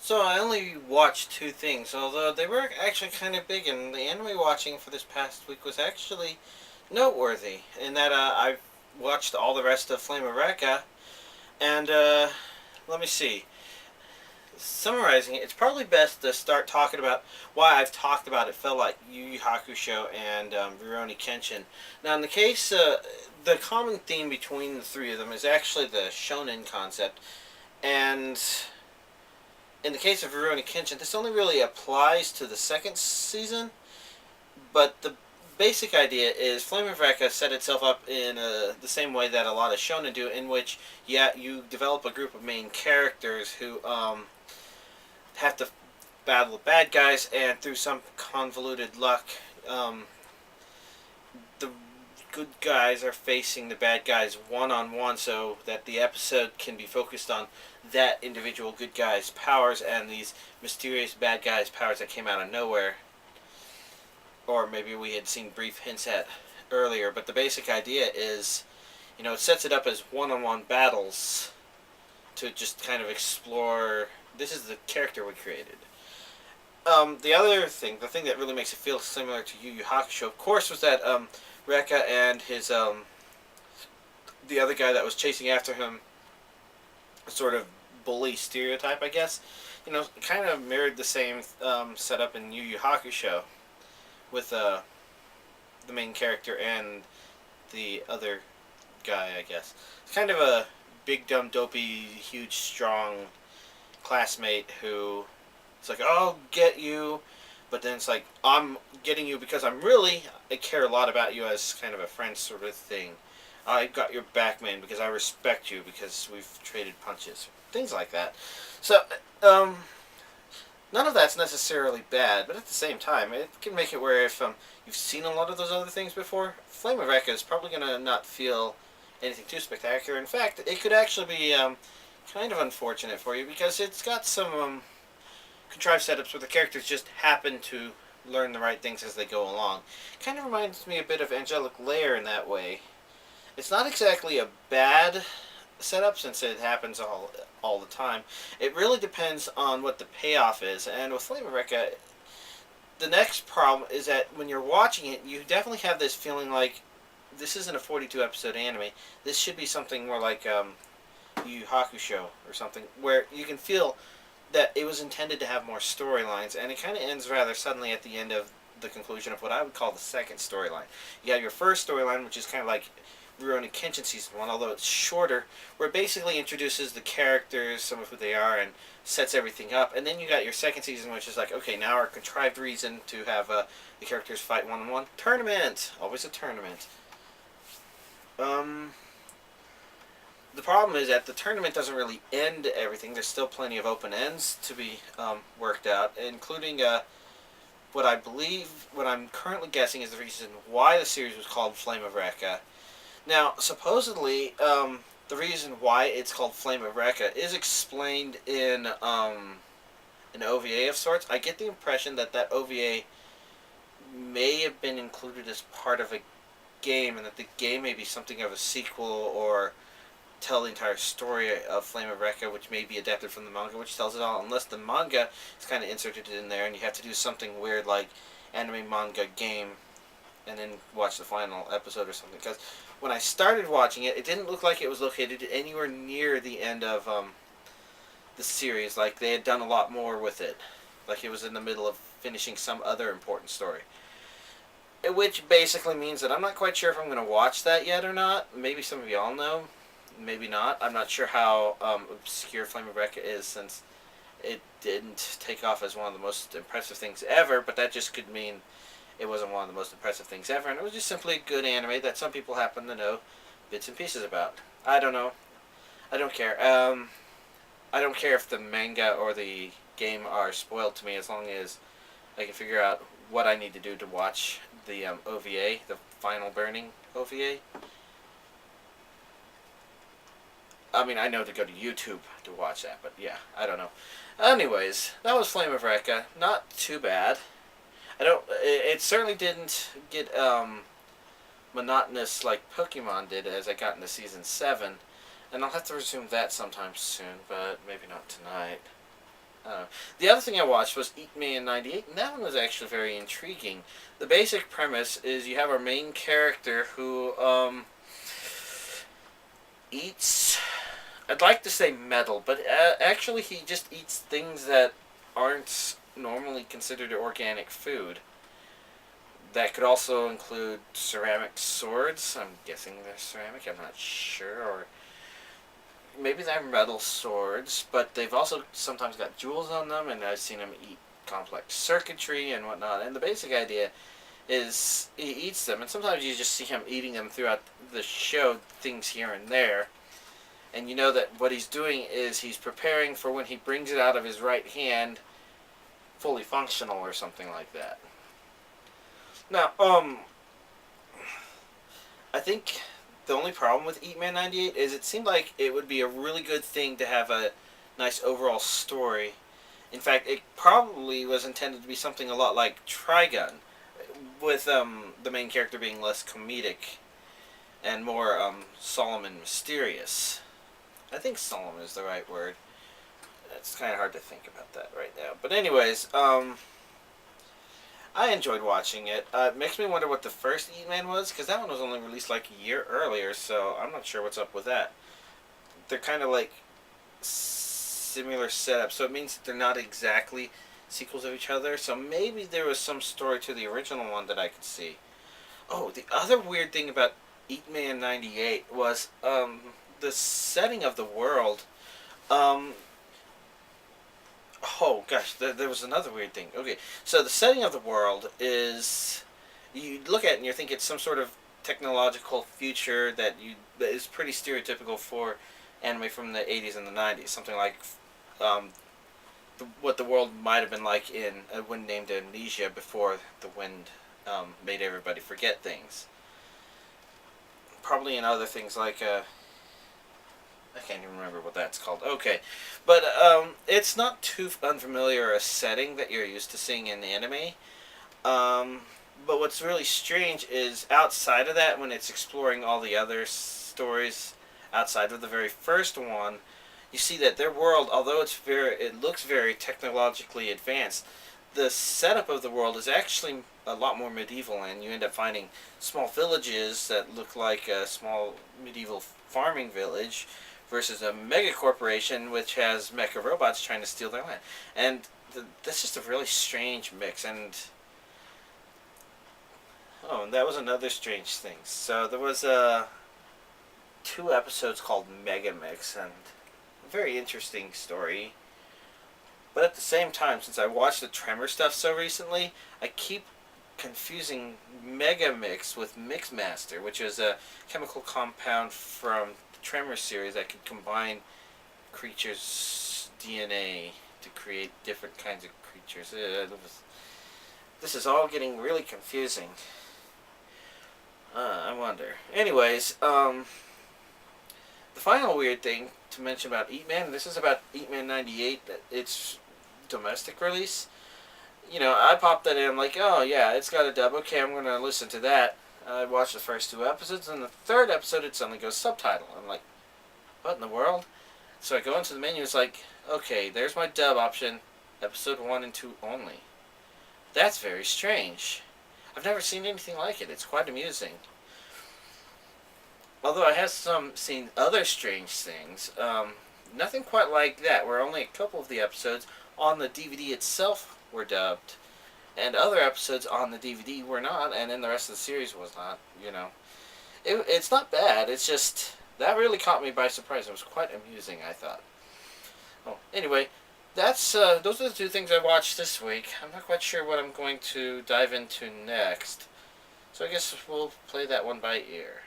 So I only watched two things, although they were actually kind of big, and the anime watching for this past week was actually noteworthy. In that I watched all the rest of Flame of Recca, and let me see. Summarizing it, it's probably best to start talking about why I've talked about it. Felt like Yu Yu Hakusho and Rurouni Kenshin. Now, in the case, the common theme between the three of them is actually the shonen concept, and in the case of Rurouni Kenshin, this only really applies to the second season, but the basic idea is Flame of Recca set itself up in the same way that a lot of shonen do, in which, yeah, you develop a group of main characters who have to battle the bad guys, and through some convoluted luck, um, the good guys are facing the bad guys one on one, so that the episode can be focused on that individual good guy's powers and these mysterious bad guys' powers that came out of nowhere, or maybe we had seen brief hints at earlier. But the basic idea is, it sets it up as one-on-one battles to just kind of explore. This is the character we created. The other thing, the thing that really makes it feel similar to Yu Yu Hakusho, of course, was that Recca and his the other guy that was chasing after him, sort of bully stereotype, I guess. Kind of mirrored the same setup in Yu Yu Hakusho with the main character and the other guy, I guess. It's kind of a big, dumb, dopey, huge, strong classmate who it's like, oh, I'll get you, but then it's like, I'm getting you because I care a lot about you as kind of a friend sort of thing. I got your back, man, because I respect you because we've traded punches. Things like that. So, none of that's necessarily bad, but at the same time, it can make it where if you've seen a lot of those other things before, Flame of Recca is probably going to not feel anything too spectacular. In fact, it could actually be kind of unfortunate for you because it's got some contrived setups where the characters just happen to learn the right things as they go along. Kind of reminds me a bit of Angelic Layer in that way. It's not exactly a bad setup since it happens all the time. It really depends on what the payoff is. And with Flame of Recca, the next problem is that when you're watching it, you definitely have this feeling like this isn't a 42 episode anime. This should be something more like Yu Yu Hakusho or something, where you can feel that it was intended to have more storylines, and it kind of ends rather suddenly at the end of the conclusion of what I would call the second storyline. You have your first storyline, which is kind of like Rurouni Kenshin Season 1, although it's shorter, where it basically introduces the characters, some of who they are, and sets everything up. And then you got your second season, which is like, okay, now our contrived reason to have the characters fight one-on-one. Tournament! Always a tournament. The problem is that the tournament doesn't really end everything. There's still plenty of open ends to be worked out, including what I'm currently guessing is the reason why the series was called Flame of Recca. Now, supposedly, the reason why it's called Flame of Recca is explained in an OVA of sorts. I get the impression that OVA may have been included as part of a game, and that the game may be something of a sequel or tell the entire story of Flame of Recca, which may be adapted from the manga, which tells it all, unless the manga is kind of inserted in there, and you have to do something weird like anime, manga, game, and then watch the final episode or something. Because when I started watching it, it didn't look like it was located anywhere near the end of the series. Like they had done a lot more with it. Like it was in the middle of finishing some other important story. Which basically means that I'm not quite sure if I'm going to watch that yet or not. Maybe some of y'all know. Maybe not. I'm not sure how obscure Flame of Recca is, since it didn't take off as one of the most impressive things ever, but that just could mean it wasn't one of the most impressive things ever, and it was just simply a good anime that some people happen to know bits and pieces about. I don't know. I don't care. I don't care if the manga or the game are spoiled to me, as long as I can figure out what I need to do to watch the OVA, the Final Burning OVA. I mean, I know to go to YouTube to watch that, but yeah, I don't know. Anyways, that was Flame of Recca. Not too bad. It certainly didn't get monotonous like Pokemon did as I got into Season 7. And I'll have to resume that sometime soon, but maybe not tonight. The other thing I watched was Eat Man 98, and that one was actually very intriguing. The basic premise is you have our main character who eats. I'd like to say metal, but actually he just eats things that aren't normally considered organic food. That could also include ceramic swords. I'm guessing they're ceramic. I'm not sure, or maybe they're metal swords, but they've also sometimes got jewels on them, and I've seen him eat complex circuitry and whatnot. And the basic idea is he eats them, and sometimes you just see him eating them throughout the show, things here and there. And you know that what he's doing is he's preparing for when he brings it out of his right hand, fully functional or something like that. Now, I think the only problem with Eat Man 98 is it seemed like it would be a really good thing to have a nice overall story. In fact, it probably was intended to be something a lot like Trigun, with the main character being less comedic and more solemn and mysterious. I think solemn is the right word. It's kind of hard to think about that right now. But anyways, I enjoyed watching it. It makes me wonder what the first Eat Man was, because that one was only released like a year earlier, so I'm not sure what's up with that. They're kind of like similar setup, so it means that they're not exactly sequels of each other, so maybe there was some story to the original one that I could see. Oh, the other weird thing about Eat Man 98 was the setting of the world. Oh gosh, there was another weird thing. Okay, so the setting of the world is, you look at it and you think it's some sort of technological future that is pretty stereotypical for anime from the 80s and the 90s. Something like what the world might have been like in a wind named Amnesia before the wind made everybody forget things. Probably in other things like I can't even remember what that's called. Okay, but it's not too unfamiliar a setting that you're used to seeing in anime. But what's really strange is outside of that, when it's exploring all the other stories outside of the very first one, you see that their world, although it looks very technologically advanced, the setup of the world is actually a lot more medieval, and you end up finding small villages that look like a small medieval farming village versus a mega corporation which has mecha robots trying to steal their land. And that's just a really strange mix. And that was another strange thing. So there was 2 episodes called Mega Mix, and a very interesting story. But at the same time, since I watched the Tremor stuff so recently, I keep confusing Mega Mix with Mixmaster, which is a chemical compound from Tremor series that could combine creatures' DNA to create different kinds of creatures. This is all getting really confusing. I wonder. Anyways, the final weird thing to mention about Eat Man, this is about Eat Man 98, its domestic release. You know, I popped that in, I'm like, oh yeah, it's got a dub, okay, I'm going to listen to that. I watched the first 2 episodes, and the 3rd episode it suddenly goes subtitle. I'm like, what in the world? So I go into the menu, it's like, okay, there's my dub option, episode 1 and 2 only. That's very strange. I've never seen anything like it. It's quite amusing. Although I have seen other strange things, nothing quite like that, where only a couple of the episodes on the DVD itself were dubbed, and other episodes on the DVD were not, and then the rest of the series was not, you know. It's not bad, it's just, that really caught me by surprise. It was quite amusing, I thought. Oh, anyway, those are the 2 things I watched this week. I'm not quite sure what I'm going to dive into next, so I guess we'll play that one by ear.